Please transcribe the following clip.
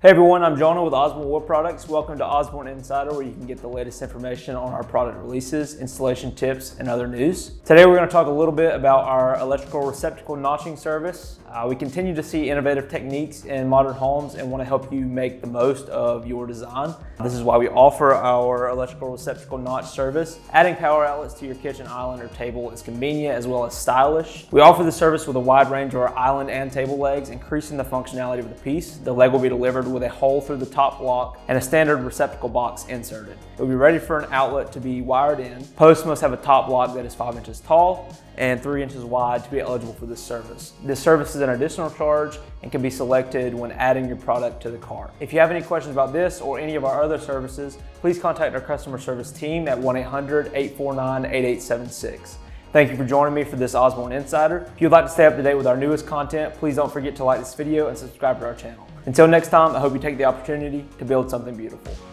Hey everyone, I'm Jonah with Osborne Wood Products. Welcome to Osborne Insider, where you can get the latest information on our product releases, installation tips, and other news. Today we're going to talk a little bit about our electrical receptacle notching service. We continue to see innovative techniques in modern homes and want to help you make the most of your design. This is why we offer our electrical receptacle notch service. Adding power outlets to your kitchen island or table is convenient as well as stylish. We offer the service with a wide range of our island and table legs, increasing the functionality of the piece. The leg will be delivered with a hole through the top block and a standard receptacle box inserted. It will be ready for an outlet to be wired in. Posts must have a top block that is 5 inches tall and 3 inches wide to be eligible for this service. This service is an additional charge and can be selected when adding your product to the cart. If you have any questions about this or any of our other services, please contact our customer service team at 1-800-849-8876. Thank you for joining me for this Osborne Insider. If you'd like to stay up to date with our newest content, please don't forget to like this video and subscribe to our channel. Until next time, I hope you take the opportunity to build something beautiful.